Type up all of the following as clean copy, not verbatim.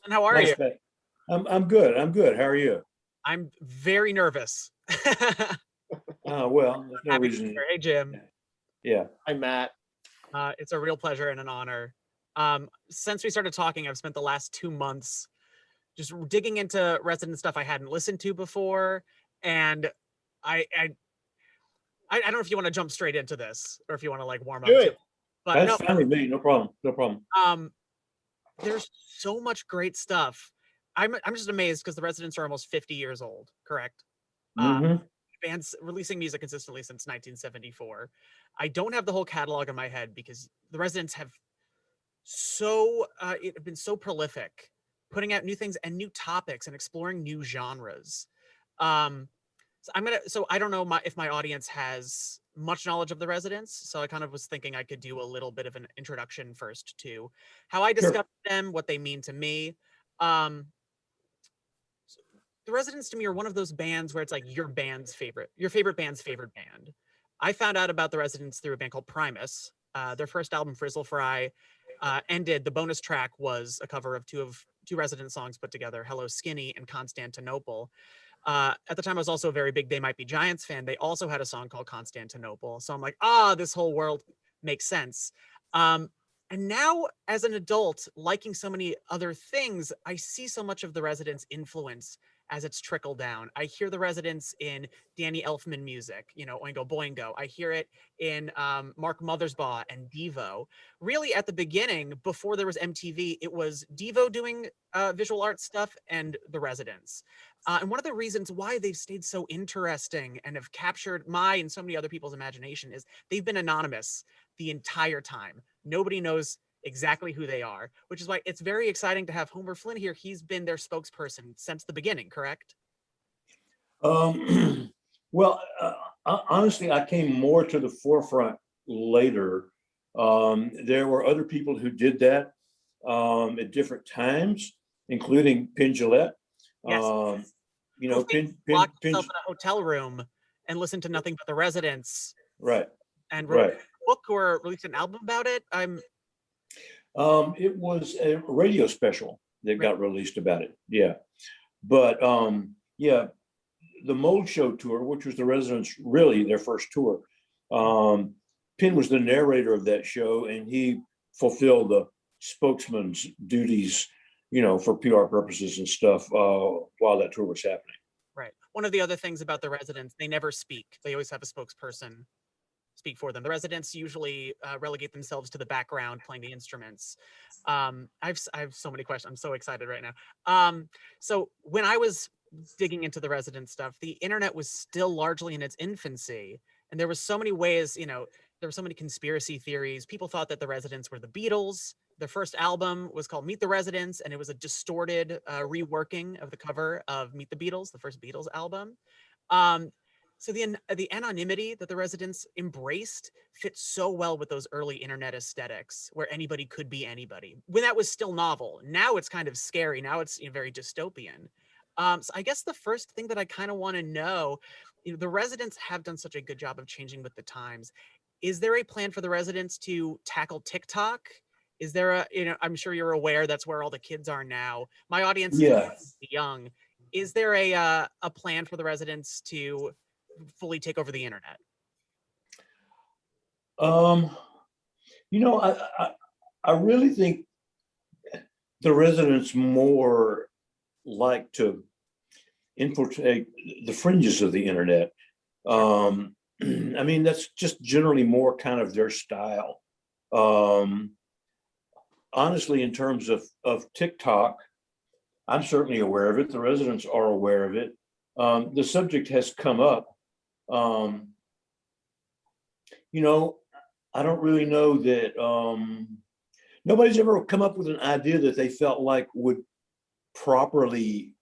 And how are Nice you? back. I'm good. I'm good. How are you? I'm very nervous. Well, there's no Happy to be reason. here. Hey, Jim. Yeah. Hi, Matt. It's a real pleasure and an honor. Since we started talking, I've spent the last 2 months just digging into resident stuff I hadn't listened to before, and I I, I don't know if you want to jump straight into this or if you want to like warm up Do to it, it. but That's no. fine with me. No problem. No problem. Um, there's so much great stuff. I'm just amazed because the residents are almost 50 years old, correct? Uh, Hmm. Bands releasing music consistently since 1974. I don't have the whole catalog in my head because the residents have it have been so prolific, putting out new things and new topics and exploring new genres. Um, so I don't know if my audience has much knowledge of the residents, so I kind of was thinking I could do a little bit of an introduction first to how I Sure. discovered them, what they mean to me. Um, the Residents to me are one of those bands where it's like your favorite band's favorite band. I found out about the Residents through a band called Primus. Their first album, Frizzle Fry, ended. The bonus track was a cover of two Resident songs put together, "Hello Skinny" and "Constantinople." At the time, I was also a very big They Might Be Giants fan. They also had a song called "Constantinople," so I'm like, this whole world makes sense. Um, and now, as an adult, liking so many other things, I see so much of the Residents' influence as it's trickled down. I hear the Residents in Danny Elfman music, Oingo Boingo. I hear it in Mark Mothersbaugh and Devo. Really, at the beginning, before there was MTV, it was Devo doing visual art stuff and the Residents. And one of the reasons why they've stayed so interesting and have captured my and so many other people's imagination is they've been anonymous the entire time. Nobody knows exactly who they are, which is why it's very exciting to have Homer Flynn here. He's been their spokesperson since the beginning, correct? Well, honestly, I came more to the forefront later. There were other people who did that at different times, including Penn Jillette. Yes. Um, you Who know, famously Penn, Penn, locked Penn, himself in a hotel room and listened to nothing but the Residents right, and wrote a right. book or released an album about it. It was a radio special that got released about it. Yeah. But yeah, the Mold Show tour, which was the Residents' really their first tour, Penn was the narrator of that show, and he fulfilled the spokesman's duties, for PR purposes and stuff while that tour was happening. Right. One of the other things about the Residents, they never speak. They always have a spokesperson speak for them. The Residents usually relegate themselves to the background playing the instruments. I have so many questions. I'm so excited right now. So when I was digging into the Resident stuff, the internet was still largely in its infancy, and there was so many ways. There were so many conspiracy theories. People thought that the Residents were the Beatles. Their first album was called Meet the Residents, and it was a distorted reworking of the cover of Meet the Beatles, the first Beatles album. Um, so the anonymity that the Residents embraced fits so well with those early internet aesthetics, where anybody could be anybody. When that was still novel, now it's kind of scary. Now it's very dystopian. So I guess the first thing that I kind of want to know, the Residents have done such a good job of changing with the times. Is there a plan for the Residents to tackle TikTok? Is there I'm sure you're aware that's where all the kids are now. My audience is Yeah. young. Is there a plan for the Residents to fully take over the internet? Um, I really think the Residents more like to infiltrate the fringes of the internet. I mean, that's just generally more kind of their style. Um, Honestly, in terms of TikTok, I'm certainly aware of it. The Residents are aware of it. The subject has come up. Um, you know, I don't really know that nobody's ever come up with an idea that they felt like would properly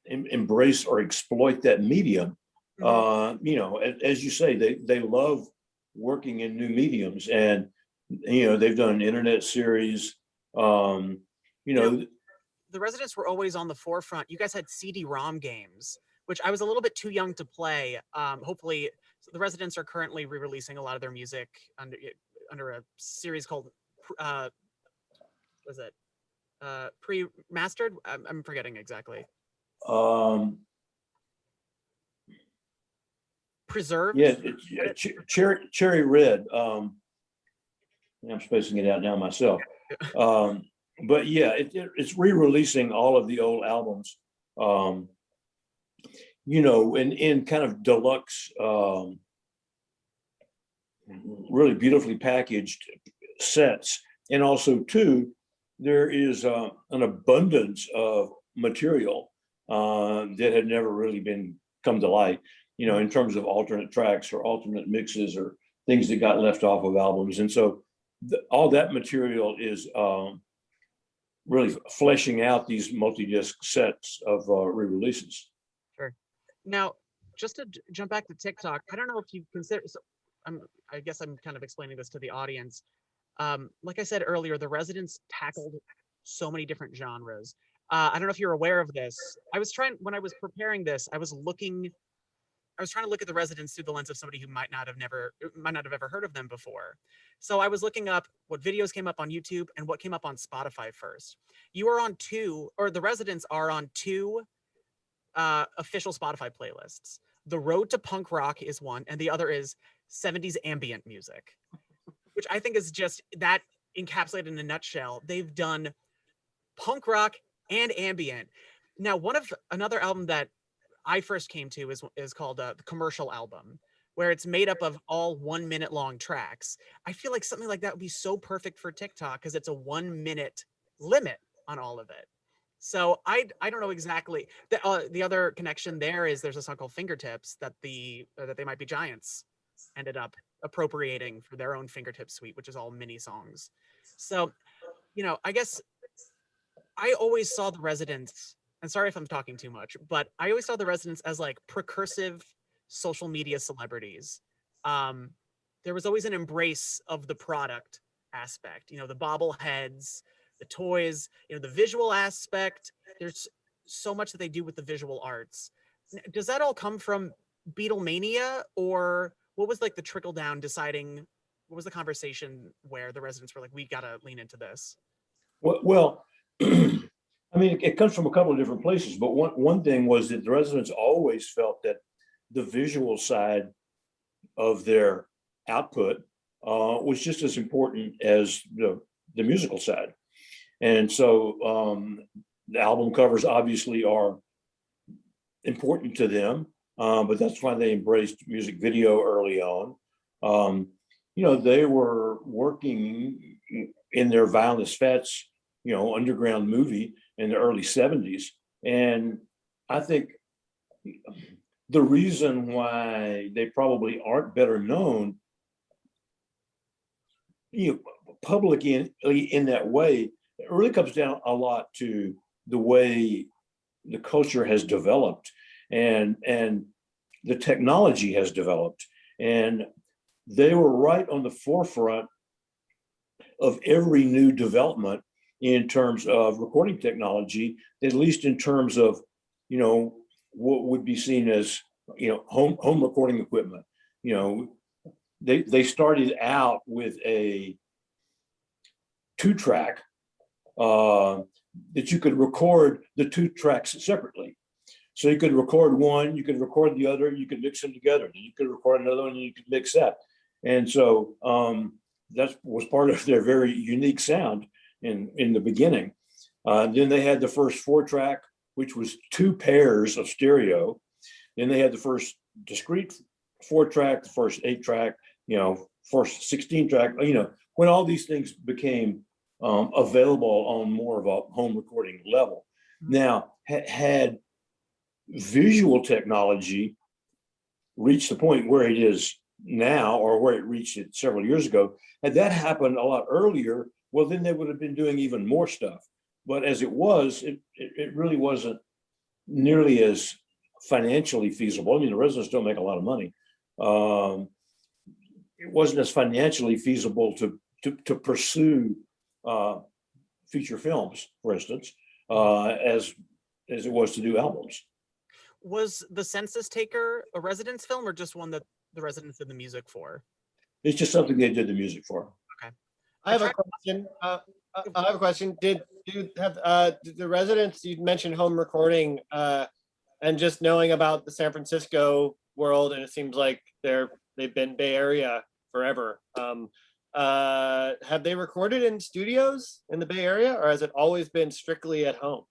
embrace or exploit that medium. As you say, they love working in new mediums, and they've done an internet series. Um, you You know, know, the Residents were always on the forefront. You guys had CD-ROM games, which I was a little bit too young to play. Hopefully, so the Residents are currently re-releasing a lot of their music under a series called uh, was it pre-mastered. I'm forgetting exactly. Um, Preserved. yeah, cherry red. I'm spacing it out now myself. Um, but yeah, it's re-releasing all of the old albums. Um, in kind of deluxe, really beautifully packaged sets. And also, too, there is an abundance of material that had never really been come to light, in terms of alternate tracks or alternate mixes or things that got left off of albums. And so all that material is really fleshing out these multi-disc sets of re-releases. Sure. Now, just to jump back to TikTok, I don't know if you consider. So, I guess I'm kind of explaining this to the audience. Like I said earlier, the Residents tackled so many different genres. I don't know if you're aware of this. When I was preparing this, I was trying to look at the Residents through the lens of somebody who might not have ever heard of them before. So I was looking up what videos came up on YouTube and what came up on Spotify first. The Residents are on two official Spotify playlists. The Road to Punk Rock is one, and the other is 70s ambient music, which I think is just that encapsulated in a nutshell. They've done punk rock and ambient. Now, another album that I first came to is called the Commercial Album, where it's made up of all 1 minute long tracks. I feel like something like that would be so perfect for TikTok because it's a 1 minute limit on all of it. So I don't know exactly. The other connection there is there's a song called Fingertips that They Might Be Giants ended up appropriating for their own Fingertips suite, which is all mini songs. So, I guess I always saw the Residents, and sorry if I'm talking too much, but I always saw the Residents as like precursive social media celebrities. Um, there was always an embrace of the product aspect, the bobbleheads, the toys, the visual aspect. There's so much that they do with the visual arts. Does that all come from Beatlemania, or what was like the trickle down deciding? What was the conversation where the Residents were like, we gotta lean into this? Well, I mean, it comes from a couple of different places, but one thing was that the Residents always felt that the visual side of their output was just as important as the musical side. And so the album covers obviously are important to them, but that's why they embraced music video early on. They were working in their Violence Fats, underground movie in the early 70s. And I think the reason why they probably aren't better known, publicly in that way, it really comes down a lot to the way the culture has developed and the technology has developed. And they were right on the forefront of every new development in terms of recording technology, at least in terms of, what would be seen as, home recording equipment. They started out with a 2-track that you could record the 2 tracks separately. So you could record one, you could record the other, you could mix them together. Then you could record another one, and you could mix that. And so that was part of their very unique sound in the beginning. Then they had the first 4-track, which was 2 pairs of stereo. Then they had the first discrete 4-track, the first 8-track, first 16-track. When all these things became available on more of a home recording level. Now, had visual technology reached the point where it is now, or where it reached it several years ago, had that happened a lot earlier, well, then they would have been doing even more stuff. But as it was, it really wasn't nearly as financially feasible. I mean, the Residents don't make a lot of money. It wasn't as financially feasible to pursue feature films, for instance, as it was to do albums. Was The Census Taker a Residents film, or just one that the Residents did the music for? It's just something they did the music for. Okay. I have a question. I have a question. Did the residents, you mentioned home recording, and just knowing about the San Francisco world, and it seems like they've been Bay Area forever. Have they recorded in studios in the Bay Area, or has it always been strictly at home?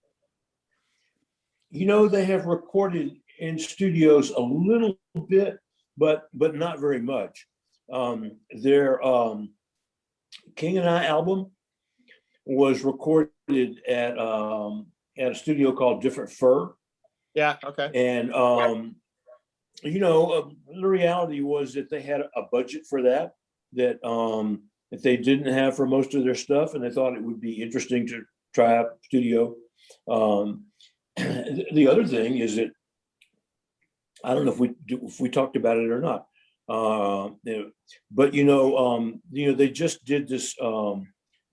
They have recorded in studios a little bit, but not very much. Their King and I album was recorded at a studio called Different Fur. Yeah. Okay. And the reality was that they had a budget for that they didn't have for most of their stuff, and they thought it would be interesting to try out studio. The other thing is that I don't know if we talked about it or not, but they just did this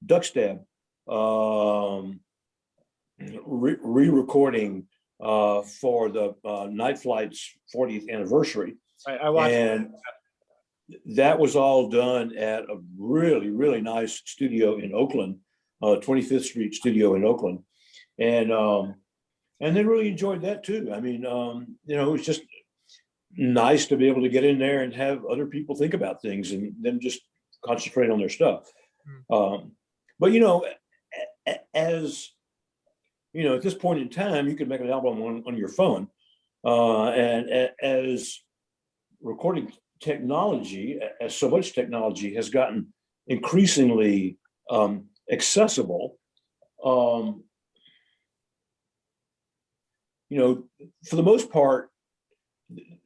Duckstab re-recording for the Night Flight's 40th anniversary. I watched, and that was all done at a really, really nice studio in Oakland, 25th Street studio in Oakland. And they really enjoyed that too. I mean, it was just nice to be able to get in there and have other people think about things and them just concentrate on their stuff. But as at this point in time, you can make an album on your phone, and as recording technology, as so much technology has gotten increasingly accessible, for the most part,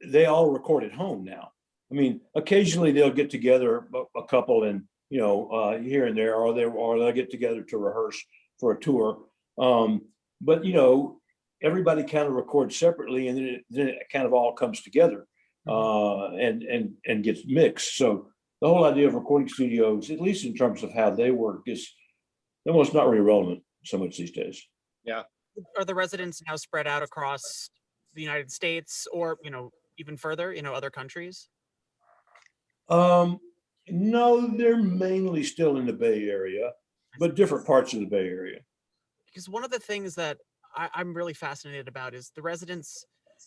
they all record at home now. I mean, occasionally they'll get together, a couple, and here and there, or they'll get together to rehearse for a tour. But everybody kind of records separately, and then it kind of all comes together and gets mixed. So the whole idea of recording studios, at least in terms of how they work, is almost not really relevant so much these days. Yeah. Are the residents now spread out across the United States, or even further, other countries? No, they're mainly still in the Bay Area, but different parts of the Bay Area. Because one of the things that I'm really fascinated about is the residents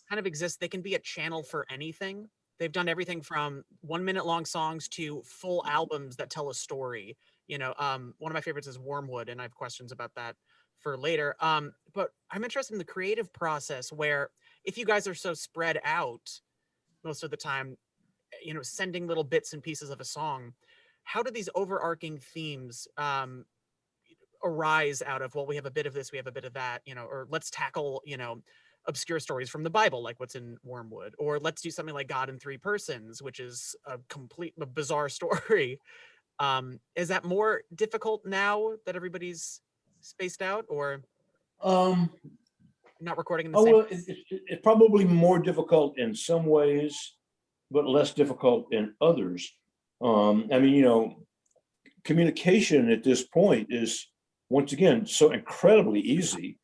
kind of exist. They can be a channel for anything. They've done everything from 1 minute long songs to full albums that tell a story. One of my favorites is Wormwood, and I have questions about that for later. But I'm interested in the creative process, where if you guys are so spread out most of the time, sending little bits and pieces of a song, how do these overarching themes arise out of, well, we have a bit of this, we have a bit of that, or let's tackle, obscure stories from the Bible, like what's in Wormwood, or let's do something like God in Three Persons, which is a bizarre story. Is that more difficult now that everybody's spaced out, or not recording in the same? Well, it's probably more difficult in some ways, but less difficult in others. Communication at this point is, once again, so incredibly easy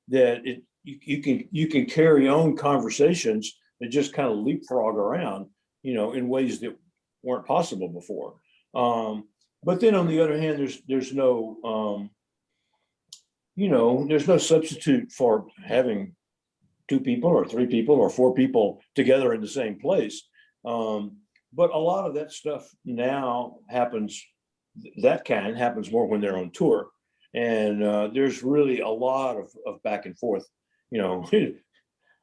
that you can carry on conversations that just kind of leapfrog around, in ways that weren't possible before. But then on the other hand, there's no there's no substitute for having 2 people or 3 people or 4 people together in the same place. But a lot of that stuff now happens more when they're on tour. And there's really a lot of back and forth, a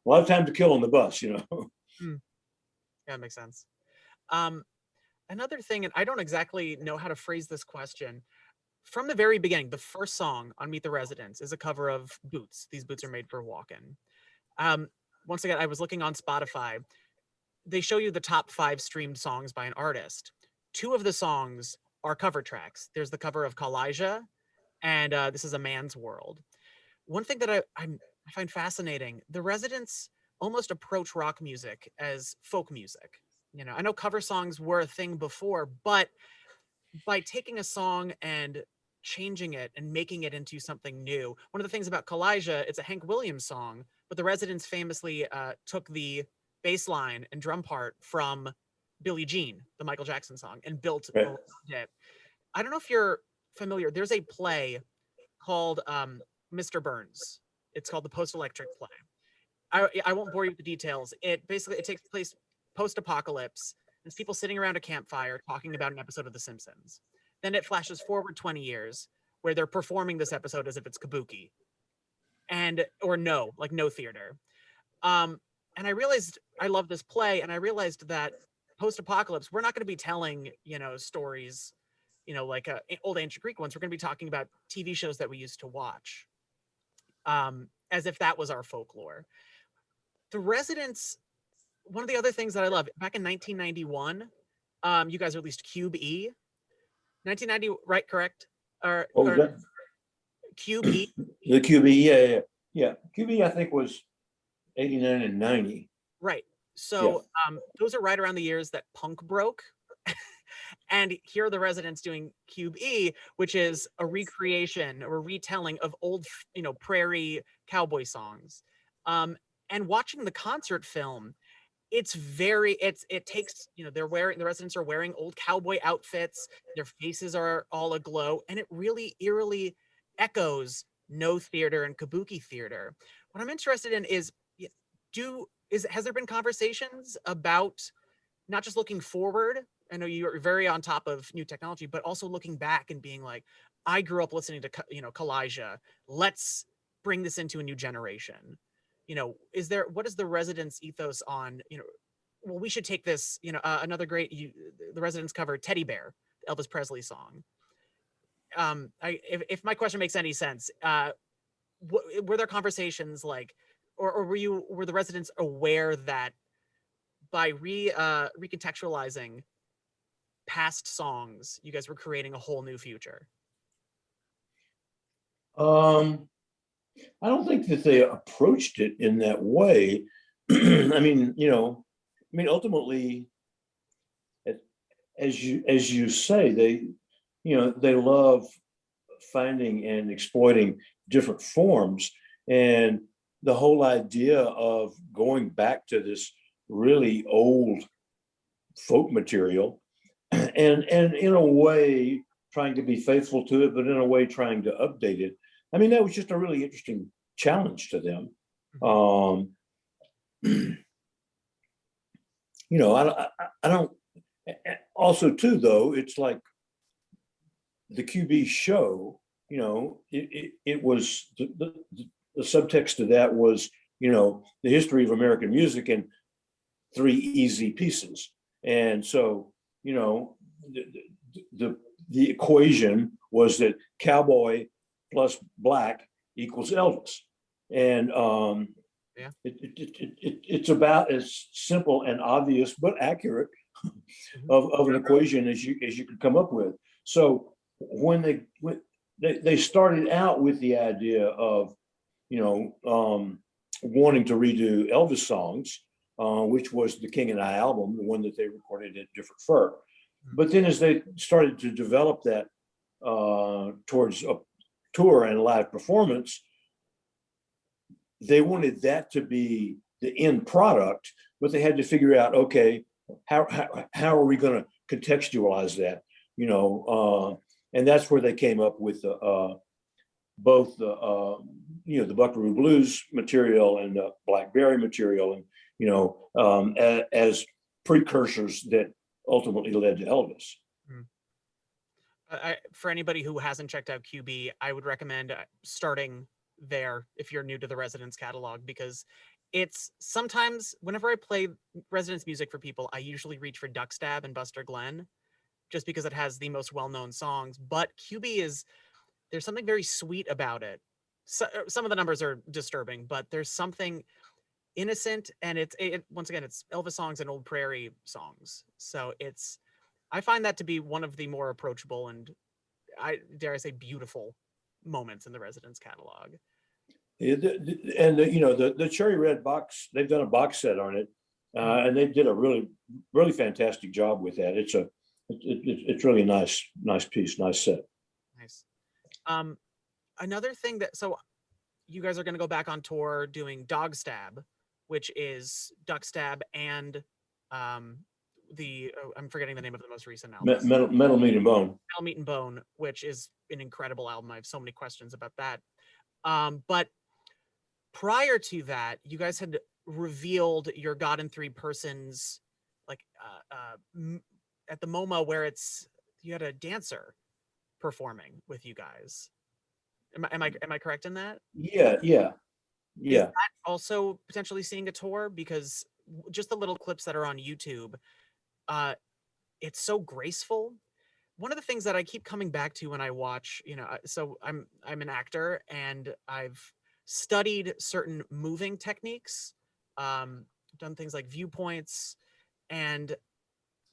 lot of time to kill on the bus, Yeah, that makes sense. Another thing, and I don't exactly know how to phrase this question. From the very beginning, the first song on Meet the Residents is a cover of Boots. These boots are made for walking. Once again, I was looking on Spotify. They show you the top 5 streamed songs by an artist. 2 of the songs are cover tracks. There's the cover of Kalijah, and This Is a Man's World. One thing that I find fascinating, the Residents almost approach rock music as folk music. I know cover songs were a thing before, but by taking a song and changing it and making it into something new. One of the things about Kalijah, it's a Hank Williams song, but the Residents famously took the bass line and drum part from Billie Jean, the Michael Jackson song, and built around it. I don't know if you're familiar, there's a play called Mr. Burns. It's called the Post-Electric Play. I won't bore you with the details. It takes place post-apocalypse. There's people sitting around a campfire talking about an episode of The Simpsons. Then it flashes forward 20 years where they're performing this episode as if it's kabuki. Or no theater. And I realized I love this play, and I realized that post-apocalypse, we're not going to be telling, stories, like old ancient Greek ones. We're going to be talking about TV shows that we used to watch, as if that was our folklore. The Residents, one of the other things that I love, back in 1991, you guys released Cube E. 1990, right? Correct? What was that? Cube E. The QB, yeah. QB, I think, was 89 and 90. Right. So those are right around the years that punk broke. And here are the Residents doing Cube E, which is a recreation or a retelling of old, prairie cowboy songs. And watching the concert film, it takes, the Residents are wearing old cowboy outfits. Their faces are all aglow, and it really eerily echoes No theater and kabuki theater. What I'm interested in is, has there been conversations about not just looking forward? I know you're very on top of new technology, but also looking back and being like, I grew up listening to, Kalijah. Let's bring this into a new generation. What is the Residents ethos on, well, we should take this, another great, the Residents cover Teddy Bear, Elvis Presley song. If my question makes any sense, were there conversations like, or were the Residents aware that by recontextualizing past songs, you guys were creating a whole new future? I don't think that they approached it in that way. I mean, ultimately, as you say, they love finding and exploiting different forms, and the whole idea of going back to this really old folk material and in a way trying to be faithful to it, but in a way trying to update it. I mean, that was just a really interesting challenge to them. I don't, also too, though, it's like the QB show, it was, the subtext of that was, the history of American music in 3 easy pieces. And so, the equation was that cowboy plus black equals Elvis. And it's about as simple and obvious but accurate of an equation as you could come up with. So when they started out with the idea of wanting to redo Elvis songs, which was the King and I album, the one that they recorded at Different Fur. But then as they started to develop that towards a tour and live performance, they wanted that to be the end product, but they had to figure out, okay, how are we going to contextualize that? And that's where they came up with both the Buckaroo Blues material and the Blackberry material, and as precursors that ultimately led to Elvis. For anybody who hasn't checked out QB, I would recommend starting there if you're new to the Residents catalog, because it's sometimes whenever I play Residents music for people, I usually reach for Duckstab and Buster Glenn just because it has the most well-known songs. But QB there's something very sweet about it. So, some of the numbers are disturbing, but there's something innocent, and once again, it's Elvis songs and old prairie songs. So I find that to be one of the more approachable and, dare I say, beautiful moments in the Residents catalog. The Cherry Red box, they've done a box set on it, and they did a really, really fantastic job with that. It's really nice piece, nice set. Nice. Another thing so you guys are going to go back on tour doing Dog Stab, which is Duck Stab and I'm forgetting the name of the most recent Me- album. Metal Meat and Bone. Metal Meat and Bone, which is an incredible album. I have so many questions about that. But prior to that, you guys had revealed your God in Three Persons, like at the MoMA where you had a dancer performing with you guys. Am I correct in that? Yeah, yeah, Is yeah. that also potentially seeing a tour? Because just the little clips that are on YouTube, uh, it's so graceful. One of the things that I keep coming back to when I watch, so I'm an actor and I've studied certain moving techniques, done things like viewpoints, and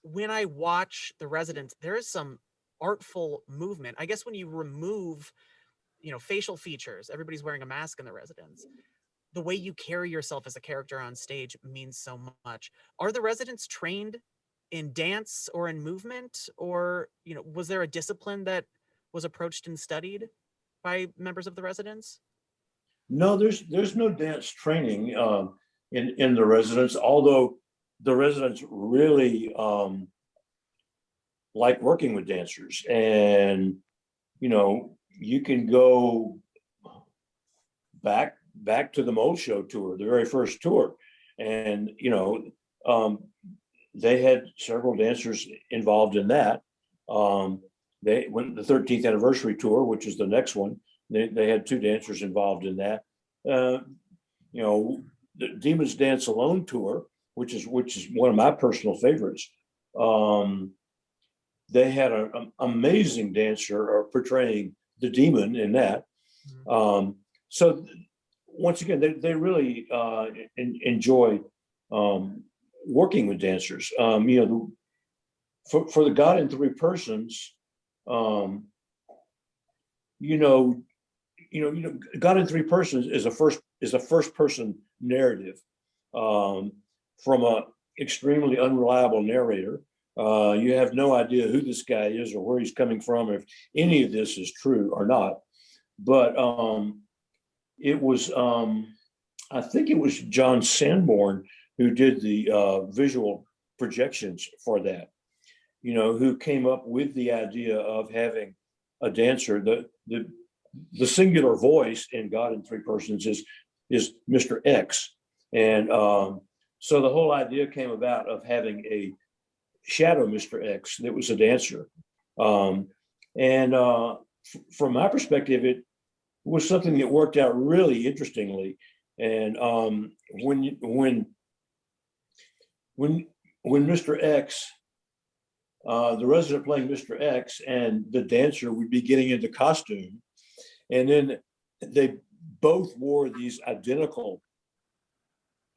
when I watch The Residents, there is some artful movement. I guess when you remove, facial features, everybody's wearing a mask in The Residents. The way you carry yourself as a character on stage means so much. Are the residents trained in dance or in movement, or was there a discipline that was approached and studied by members of the residents? No, there's no dance training in the residents, although the residents really like working with dancers, and you can go back to the Mole Show tour, the very first tour, and um, they had several dancers involved in that. They went the 13th anniversary tour, which is the next one. They had two dancers involved in that. The Demons Dance Alone tour, which is one of my personal favorites. They had an amazing dancer portraying the demon in that. So once again, they really enjoy working with dancers. For the God in Three Persons, God in Three Persons is a first person narrative from a extremely unreliable narrator. You have no idea who this guy is or where he's coming from, if any of this is true or not. But it was, I think it was John Sanborn who did the visual projections for that, who came up with the idea of having a dancer. The singular voice in God in Three Persons is Mr. X. And so the whole idea came about of having a shadow Mr. X that was a dancer. And from my perspective, it was something that worked out really interestingly. And when Mr. X, the resident playing Mr. X and the dancer would be getting into costume, and then they both wore these identical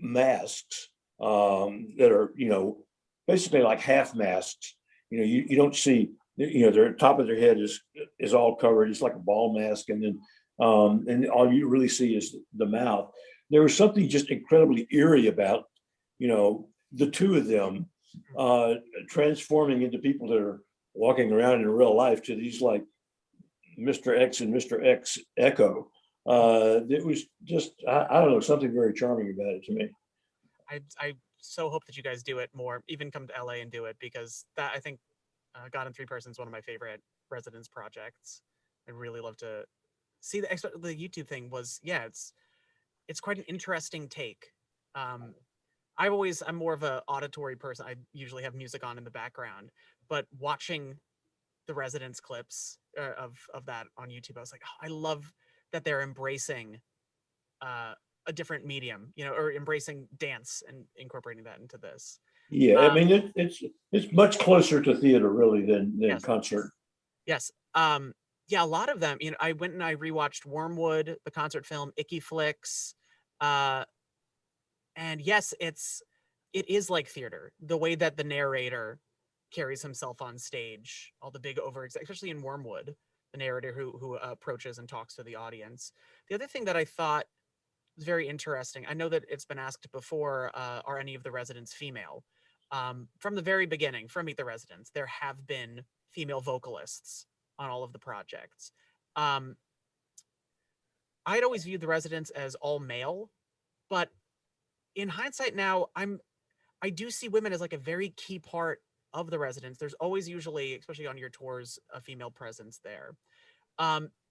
masks that are, basically like half masks. You don't see, their top of their head is all covered. It's like a ball mask, and then and all you really see is the mouth. There was something just incredibly eerie about, the two of them transforming into people that are walking around in real life to these like Mr. X and Mr. X echo. It was just, I don't know, something very charming about it to me. I so hope that you guys do it more, even come to LA and do it, because that, I think, God in Three Persons is one of my favorite residence projects. I'd really love to see the YouTube thing. It's quite an interesting take. I'm more of an auditory person. I usually have music on in the background, but watching the residence clips of that on YouTube, I was like, oh, I love that they're embracing a different medium, or embracing dance and incorporating that into this. Yeah, I mean it's much closer to theater really than Yes. concert. Yes. Yeah, a lot of them. I went and I rewatched Wormwood, the concert film, Icky Flicks, and yes, it is like theater. The way that the narrator carries himself on stage, all the big especially in Wormwood, the narrator who approaches and talks to the audience. The other thing that I thought was very interesting, I know that it's been asked before, are any of the residents female? From the very beginning, from Meet the Residents, there have been female vocalists on all of the projects. I'd always viewed the residents as all male, but in hindsight now, I do see women as like a very key part of the residents. There's always usually, especially on your tours, a female presence there.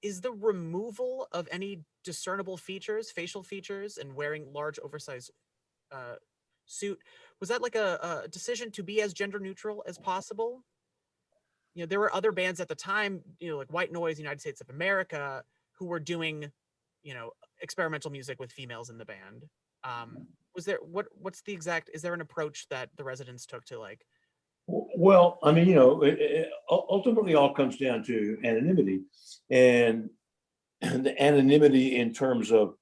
Is the removal of any discernible features, facial features, and wearing large oversized uh, suit, was that like a decision to be as gender neutral as possible? You know, there were other bands at the time, you know, like White Noise, United States of America, who were doing, you know, experimental music with females in the band. Was there what's the exact? Is there an approach that the residents took to like? Well, I mean, it ultimately all comes down to anonymity, and the anonymity in terms of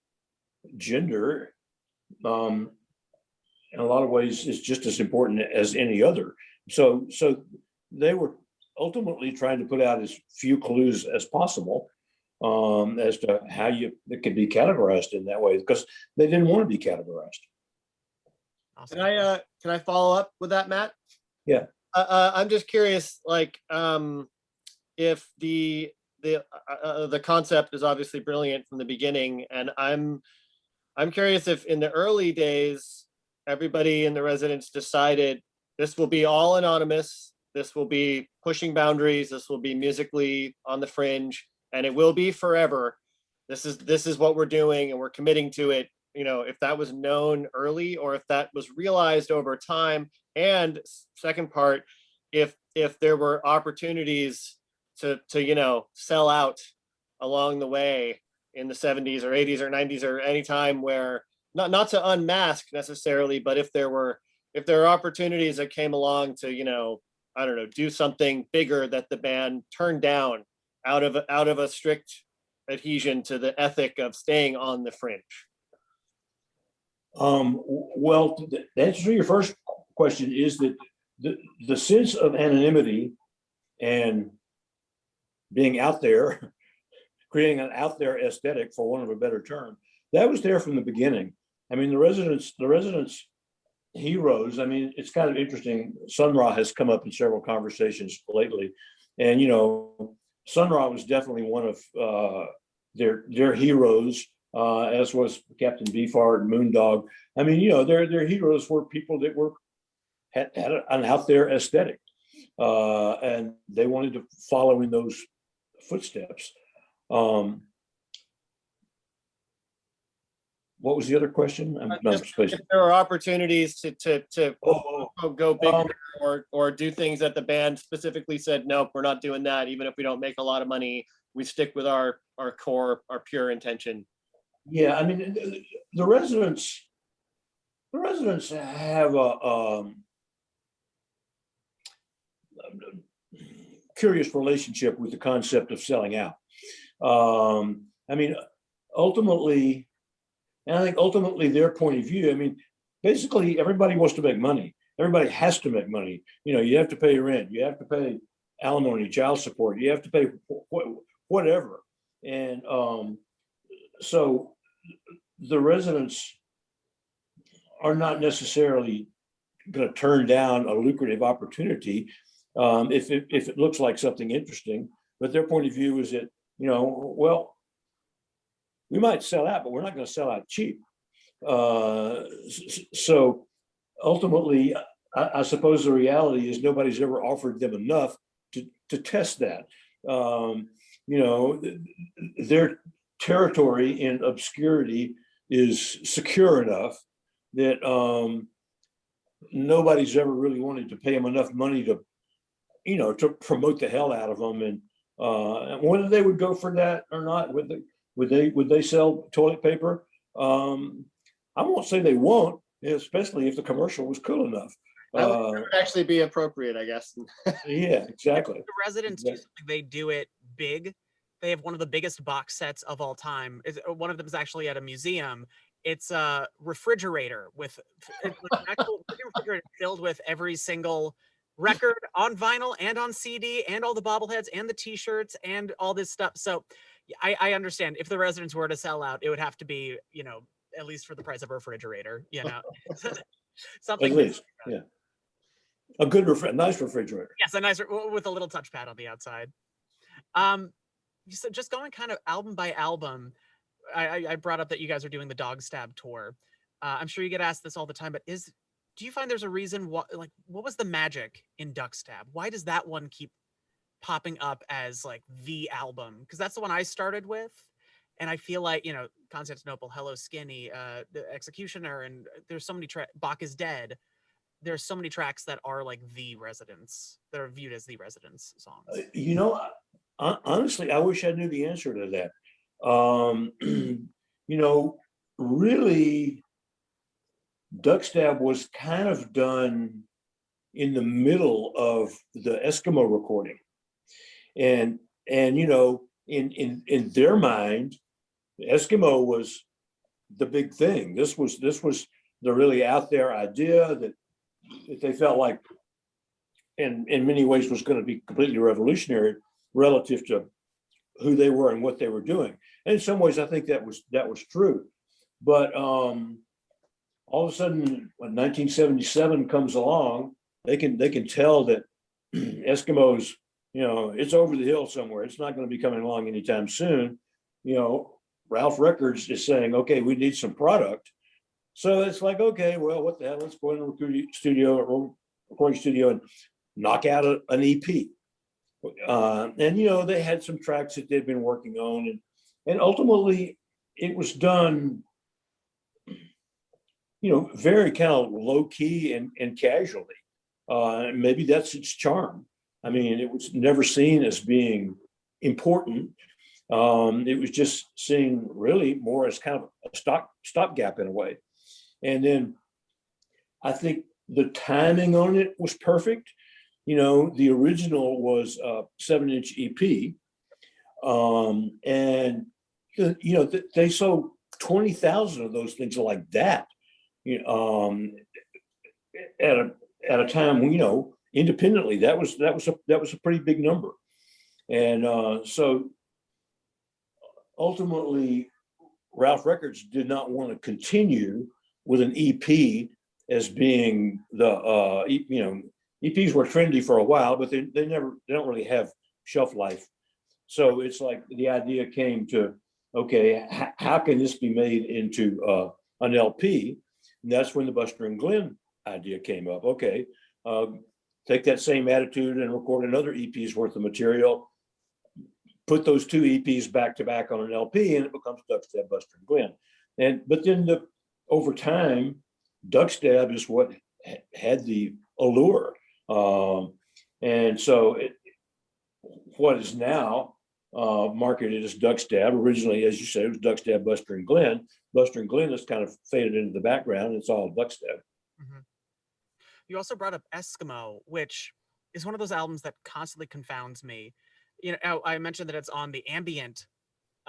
gender, um, in a lot of ways, is just as important as any other. So they were ultimately trying to put out as few clues as possible, as to how it could be categorized in that way, because they didn't want to be categorized. Awesome. Can I follow up with that, Matt? Yeah. I'm just curious, like, if the concept is obviously brilliant from the beginning, and I'm curious if in the early days everybody in the residence decided this will be all anonymous, this will be pushing boundaries, this will be musically on the fringe, and it will be forever. This is what we're doing, and we're committing to it. You know, if that was known early, or if that was realized over time. And second part, if there were opportunities to sell out along the way in the 70s or 80s or 90s or any time where not to unmask necessarily, but if there are opportunities that came along to, I don't know, do something bigger that the band turned down out of a strict adhesion to the ethic of staying on the fringe. Well, the answer to your first question is that the sense of anonymity and being out there, creating an out there aesthetic, for want of a better term, that was there from the beginning. I mean, the residents heroes. I mean, it's kind of interesting. Sun Ra has come up in several conversations lately, and Sun Ra was definitely one of their heroes, as was Captain Beefheart and Moondog. I mean, their heroes were people that had an out there aesthetic, and they wanted to follow in those footsteps. What was the other question? If there are opportunities to go bigger, or do things that the band specifically said, nope, we're not doing that. Even if we don't make a lot of money, we stick with our core, our pure intention. Yeah, I mean, the residents have a curious relationship with the concept of selling out. I mean, ultimately, and I think ultimately their point of view, I mean, basically everybody wants to make money. Everybody has to make money. You have to pay rent, you have to pay alimony, child support, you have to pay whatever. And so the residents are not necessarily going to turn down a lucrative opportunity if it looks like something interesting. But their point of view is that, well, we might sell out, but we're not going to sell out cheap. So ultimately, I suppose the reality is nobody's ever offered them enough to test that. Their territory in obscurity is secure enough that nobody's ever really wanted to pay them enough money to promote the hell out of them. And whether they would go for that or not, would they sell toilet paper? I won't say they won't, especially if the commercial was cool enough. That would actually be appropriate, I guess. Yeah, exactly. The residents do something, they do it big. They have one of the biggest box sets of all time. One of them is actually at a museum. It's a refrigerator with an actual refrigerator filled with every single record on vinyl and on CD and all the bobbleheads and the T-shirts and all this stuff. So I understand if the residents were to sell out, it would have to be, at least for the price of a refrigerator, something. At least, yeah. A good nice refrigerator. Yes, a nice with a little touchpad on the outside. So just going kind of album by album, I brought up that you guys are doing the Dog Stab tour. I'm sure you get asked this all the time, but is do you find there's a reason what, like, what was the magic in Duck Stab? Why does that one keep popping up as like the album? Because that's the one I started with. And I feel like, you know, Constantinople, Hello Skinny, The Executioner, and there's so many Bach is Dead. There's so many tracks that are like the Residents, that are viewed as the Residents songs. You know, honestly, I wish I knew the answer to that. You know, really, Duckstab was kind of done in the middle of the Eskimo recording, and you know, in their mind, Eskimo was the big thing. This was the really out there idea that they felt like, in many ways, was going to be completely revolutionary relative to who they were and what they were doing. And in some ways, I think that was true. But all of a sudden, when 1977 comes along, they can tell that Eskimos, you know, it's over the hill somewhere. It's not going to be coming along anytime soon. You know, Ralph Records is saying, okay, we need some product. So it's like, okay, well, what the hell? Let's go in the recording studio and knock out an EP. And you know, they had some tracks that they'd been working on, and ultimately it was done, you know, very kind of low key and casually. Maybe that's its charm. I mean, it was never seen as being important. It was just seen really more as kind of a stopgap in a way. And then I think the timing on it was perfect. You know, the original was a 7-inch EP. And, you know, they sold 20,000 of those things like that, you know, at a time when, you know, independently, that was a pretty big number. And so ultimately, Ralph Records did not want to continue with an EP as being the, you know, EPs were trendy for a while, but they don't really have shelf life. So it's like the idea came to, okay, how can this be made into an LP? And that's when the Buster and Glenn idea came up. Okay, take that same attitude and record another EP's worth of material, put those two EPs back to back on an LP, and it becomes Duckstab, Buster and Glenn. But then over time, Duckstab is what had the allure. And so what is now marketed as Duckstab, originally, as you said, it was Duckstab, Buster and Glenn. Buster and Glenn has kind of faded into the background. It's all Duckstab. Mm-hmm. You also brought up Eskimo, which is one of those albums that constantly confounds me. You know, I mentioned that it's on the ambient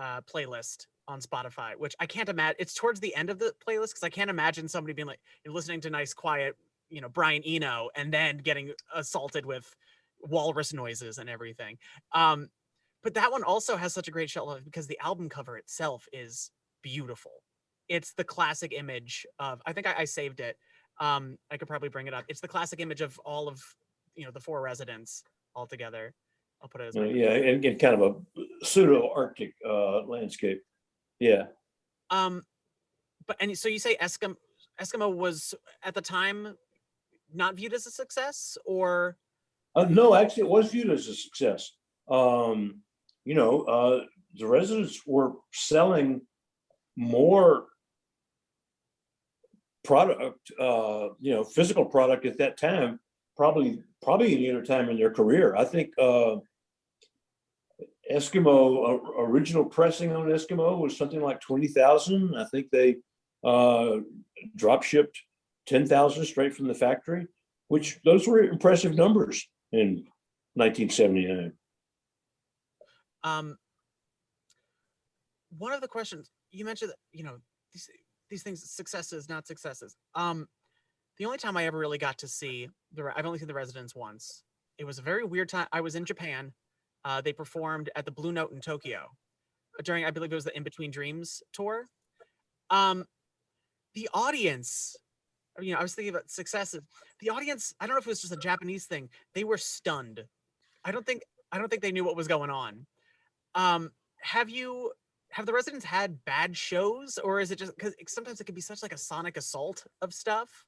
playlist on Spotify, which I can't imagine. It's towards the end of the playlist because I can't imagine somebody being like, you're listening to nice, quiet, you know, Brian Eno, and then getting assaulted with walrus noises and everything. But that one also has such a great shelf life because the album cover itself is beautiful. It's the classic image of, I think I saved it. I could probably bring it up. It's the classic image of all of, you know, the four Residents all together. I'll put it as yeah, and kind of a pseudo Arctic landscape. Yeah. But and so you say Eskimo was at the time not viewed as a success, or? No, actually, it was viewed as a success. You know, the Residents were selling more product, you know, physical product at that time, probably any other time in their career. I think Eskimo, original pressing on Eskimo was something like 20,000. I think they drop shipped 10,000 straight from the factory, which those were impressive numbers in 1979. One of the questions you mentioned, you know, these things, successes, not successes. The only time I ever really got to see I've only seen the Residents once. It was a very weird time. I was in Japan. They performed at the Blue Note in Tokyo during, I believe it was the In Between Dreams tour. The audience, you know, I was thinking about successes. The audience, I don't know if it was just a Japanese thing. They were stunned. I don't think they knew what was going on. Have the Residents had bad shows, or is it just because sometimes it can be such like a sonic assault of stuff?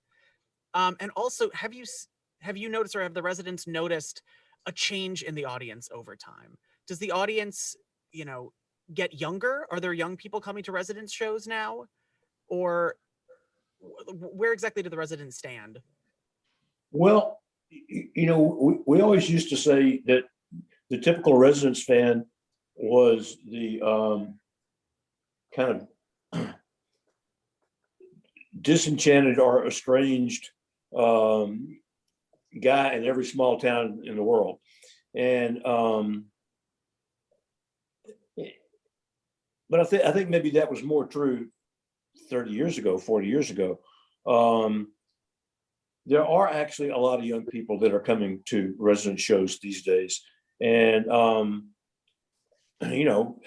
And also, have you noticed, or have the residents noticed a change in the audience over time? Does the audience, you know, get younger? Are there young people coming to residence shows now, or where exactly do the residents stand? Well, we always used to say that the typical residence fan was the kind of disenchanted or estranged guy in every small town in the world. And but I think maybe that was more true 30 years ago, 40 years ago. There are actually a lot of young people that are coming to resident shows these days. And you know,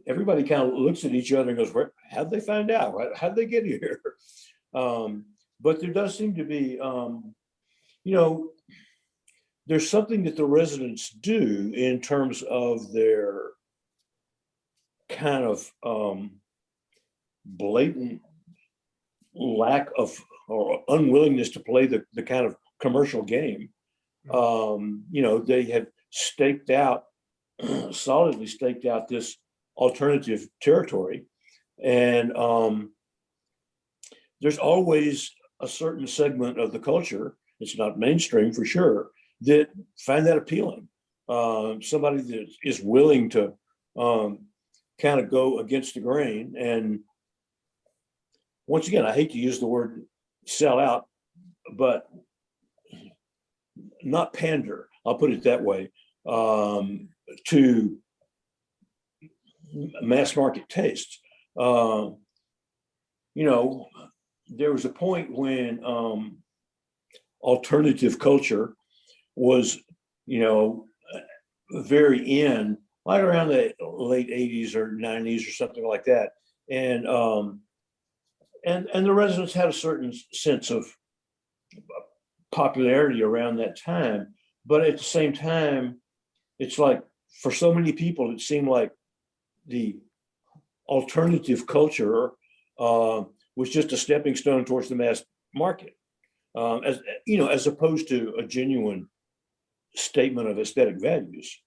everybody kind of looks at each other and goes, "Where? How'd they find out? How'd they get here?" But there does seem to be, there's something that the residents do in terms of their kind of blatant lack of or unwillingness to play the kind of commercial game. They have staked out, solidly staked out this alternative territory. And there's always a certain segment of the culture, it's not mainstream for sure, that find that appealing. Somebody that is willing to kind of go against the grain. And once again, I hate to use the word sell out, but not pander, I'll put it that way, to mass market tastes. There was a point when alternative culture was, very in, like around the late 80s or 90s or something like that. And the residents had a certain sense of popularity around that time. But at the same time, it's like for so many people, it seemed like the alternative culture was just a stepping stone towards the mass market, as opposed to a genuine statement of aesthetic values.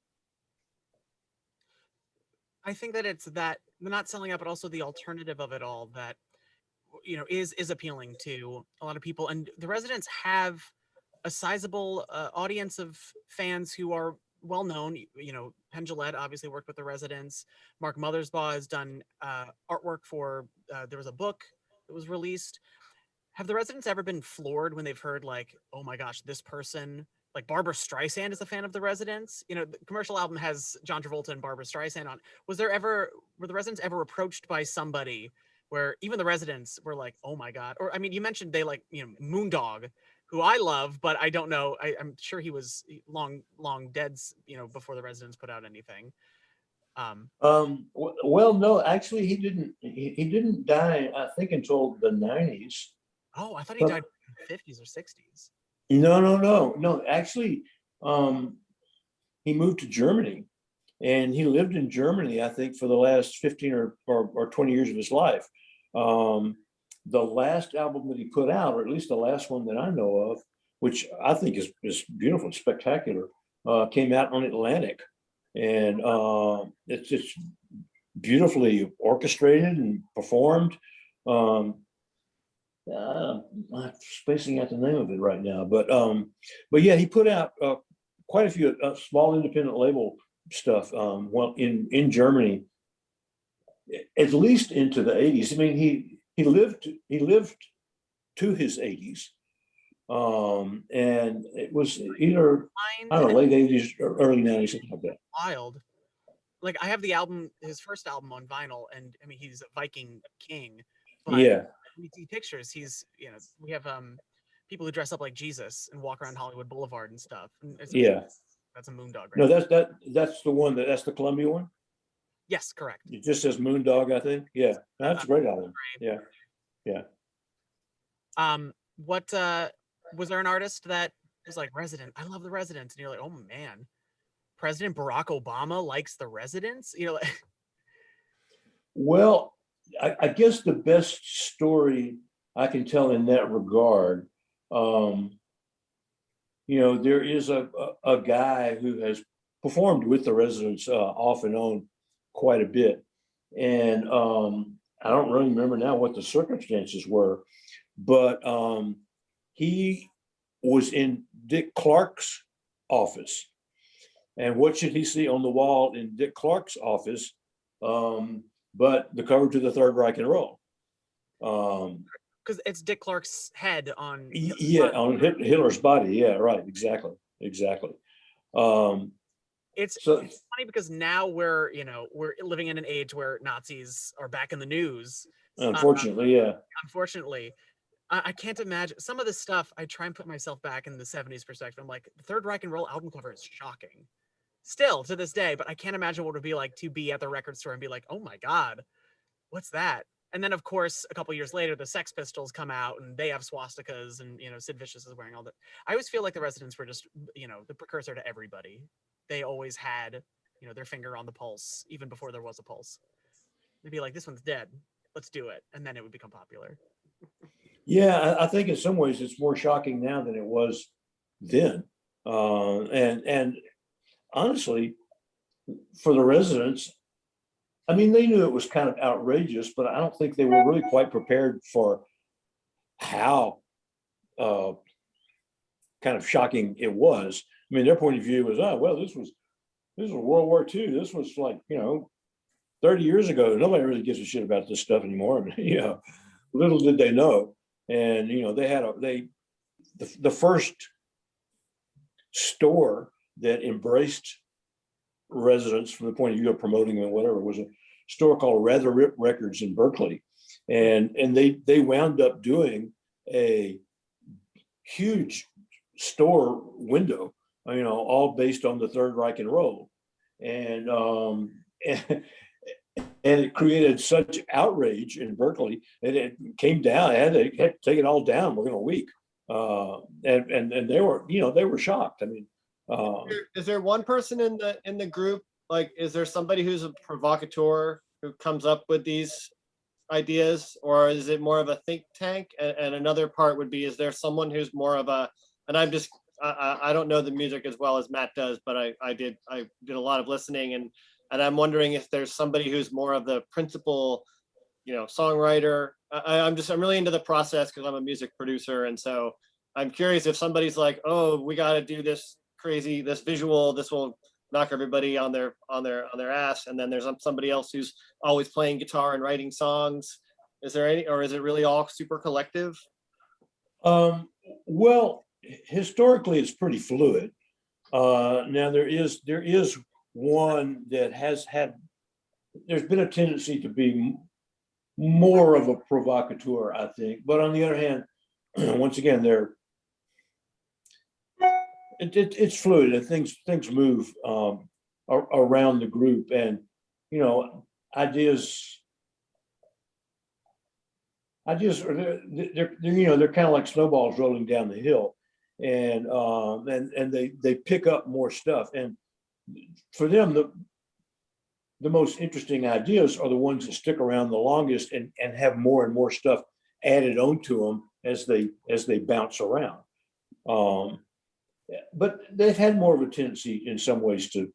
I think that it's that not selling out, but also the alternative of it all that is appealing to a lot of people, and the residents have a sizable audience of fans who are well known. Penn Jillette obviously worked with the residents. Mark Mothersbaugh has done artwork for. There was a book that was released. Have the residents ever been floored when they've heard like, oh my gosh, this person, like Barbara Streisand is a fan of the residents? The commercial album has John Travolta and Barbara Streisand on. Were the residents ever approached by somebody where even the residents were like, oh my God? Or, I mean, you mentioned they like, Moondog, who I love, but I don't know. I'm sure he was long dead, before the residents put out anything. Well, no, actually he didn't, he didn't die, I think, until the 90s. Oh, I thought he died in the 50s or 60s. No. Actually, he moved to Germany, and he lived in Germany, I think, for the last 15 or 20 years of his life. The last album that he put out, or at least the last one that I know of, which I think is beautiful and spectacular, came out on Atlantic. And it's just beautifully orchestrated and performed. I'm spacing out the name of it right now, but yeah, he put out quite a few small independent label stuff. In Germany, at least into the 80s. I mean, he lived to his 80s, and it was either, I don't know, late 80s or early 90s, something like that. Wild. Like, I have the album, his first album, on vinyl, and I mean, he's a Viking king. But Yeah. we see pictures. He's, we have people who dress up like Jesus and walk around Hollywood Boulevard and stuff. And Yeah. that's a Moondog, right? No, that's the one that's the Columbia one. Yes, correct. It just says Moondog, I think. Yeah, that's a great album. Yeah. What was there an artist that was like, Resident? I love the Residents, and you're like, oh man, President Barack Obama likes the Residents. Well, I guess the best story I can tell in that regard. There is a guy who has performed with the Residents off and on quite a bit. And I don't really remember now what the circumstances were, but he was in Dick Clark's office. And what should he see on the wall in Dick Clark's office but the cover to the Third Reich and Roll? Because it's Dick Clark's head on. Yeah, on Hitler's body. Yeah, right. Exactly. It's funny because now we're living in an age where Nazis are back in the news. Unfortunately, yeah. Unfortunately, I can't imagine some of this stuff. I try and put myself back in the 70s perspective. I'm like, the Third Reich and Roll album cover is shocking still to this day, but I can't imagine what it would be like to be at the record store and be like, oh my God, what's that? And then, of course, a couple years later, the Sex Pistols come out and they have swastikas and, Sid Vicious is wearing all that. I always feel like the Residents were just, the precursor to everybody. They always had, their finger on the pulse, even before there was a pulse. They'd be like, this one's dead. Let's do it. And then it would become popular. Yeah, I think in some ways it's more shocking now than it was then. And honestly, for the Residents, I mean, they knew it was kind of outrageous, but I don't think they were really quite prepared for how kind of shocking it was. I mean, their point of view was, oh, well, this was World War II. This was like, 30 years ago. Nobody really gives a shit about this stuff anymore. I mean, little did they know. And, they had the first store that embraced Residents from the point of view of promoting them and whatever was a store called Rather Rip Records in Berkeley. And they wound up doing a huge store window, all based on the Third Reich and Roll. And it created such outrage in Berkeley that it came down. They had to take it all down within a week. And they were shocked. I mean, is there one person in the group? Like, is there somebody who's a provocateur who comes up with these ideas, or is it more of a think tank? And another part would be, is there someone who's more of a, and I don't know the music as well as Matt does, but I did a lot of listening, and I'm wondering if there's somebody who's more of the principal, songwriter. I'm really into the process because I'm a music producer, and so I'm curious if somebody's like, oh, we got to do this visual, this will knock everybody on their ass, and then there's somebody else who's always playing guitar and writing songs. Is there any, or is it really all super collective? Well, historically it's pretty fluid. Now there is one that there's been a tendency to be more of a provocateur, I think, but on the other hand, once again, it's fluid and things move around the group, and ideas they're kind of like snowballs rolling down the hill, and they pick up more stuff, and for them the most interesting ideas are the ones that stick around the longest and have more and more stuff added onto them as they bounce around. But they've had more of a tendency in some ways to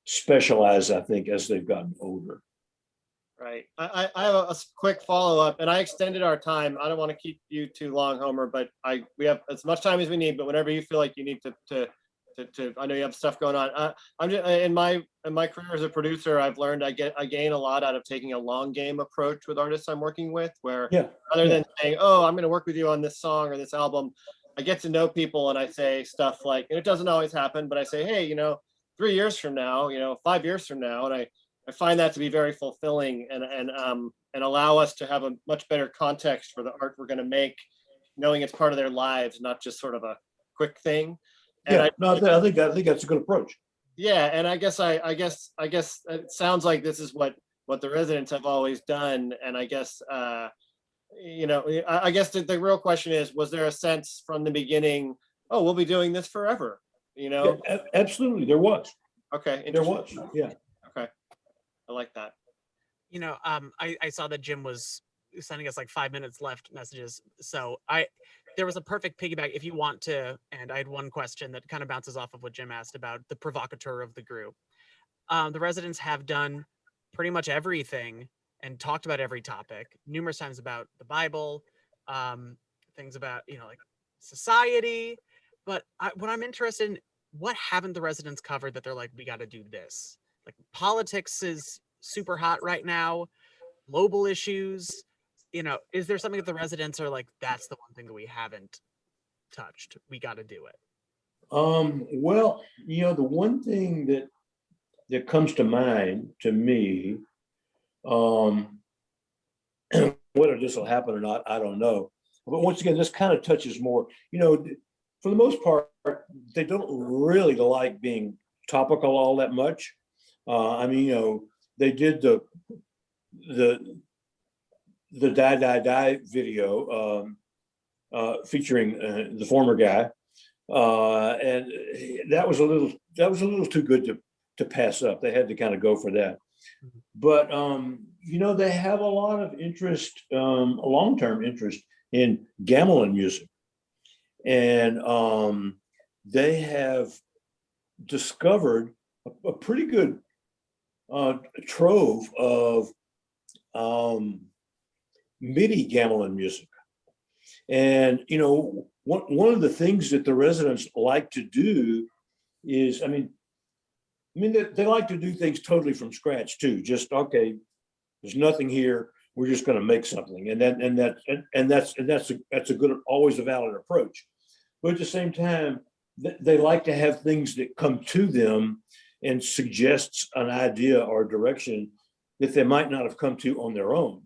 specialize, I think, as they've gotten older. Right. I have a quick follow-up, and I extended our time. I don't want to keep you too long, Homer, but we have as much time as we need, but whenever you feel like you need to I know you have stuff going on. I'm just, in my career as a producer, I've learned I gain a lot out of taking a long game approach with artists I'm working with, where rather than saying, oh, I'm going to work with you on this song or this album, I get to know people and I say stuff like, and it doesn't always happen, but I say, hey, 3 years from now, 5 years from now, and I find that to be very fulfilling and allow us to have a much better context for the art we're going to make, knowing it's part of their lives, not just sort of a quick thing. And I think that's a good approach. Yeah, and I guess it sounds like this is what the Residents have always done, and I guess I guess the real question is, was there a sense from the beginning, oh, we'll be doing this forever? Yeah, absolutely, there was. Okay, there was. Yeah. Okay, I like that. I saw that Jim was sending us like 5 minutes left messages. So there was a perfect piggyback if you want to. And I had one question that kind of bounces off of what Jim asked about the provocateur of the group. The residents have done pretty much everything and talked about every topic numerous times about the Bible, things about, like society. But what I'm interested in, what haven't the residents covered that they're like, we got to do this? Like politics is super hot right now, global issues. Is there something that the residents are like, that's the one thing that we haven't touched? We got to do it. Well, the one thing that comes to mind to me, whether this will happen or not, I don't know. But once again, this kind of touches more, for the most part, they don't really like being topical all that much. They did the die video featuring the former guy, and that was a little too good to pass up. They had to kind of go for that. But they have a lot of interest, a long-term interest in gamelan music, and they have discovered a pretty good trove of MIDI gamelan music. And one of the things that the residents like to do is, they like to do things totally from scratch too. Just, okay, there's nothing here, we're just going to make something, and that's a good, always a valid approach. But at the same time, they like to have things that come to them and suggests an idea or direction that they might not have come to on their own.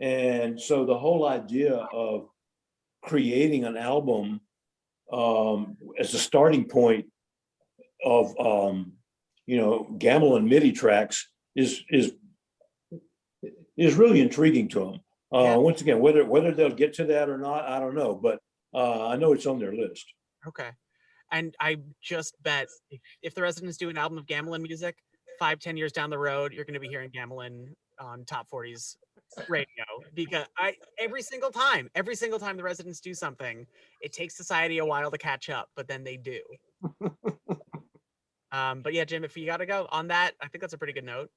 And so the whole idea of creating an album as a starting point of gamelan MIDI tracks is really intriguing to them. Once again, whether they'll get to that or not, I don't know, but I know it's on their list. Okay. And I just bet if the residents do an album of gamelan music, 5-10 years down the road, you're going to be hearing gamelan on Top 40's radio, because every single time the residents do something, it takes society a while to catch up, but then they do. But yeah, Jim, if you got to go on that, I think that's a pretty good note.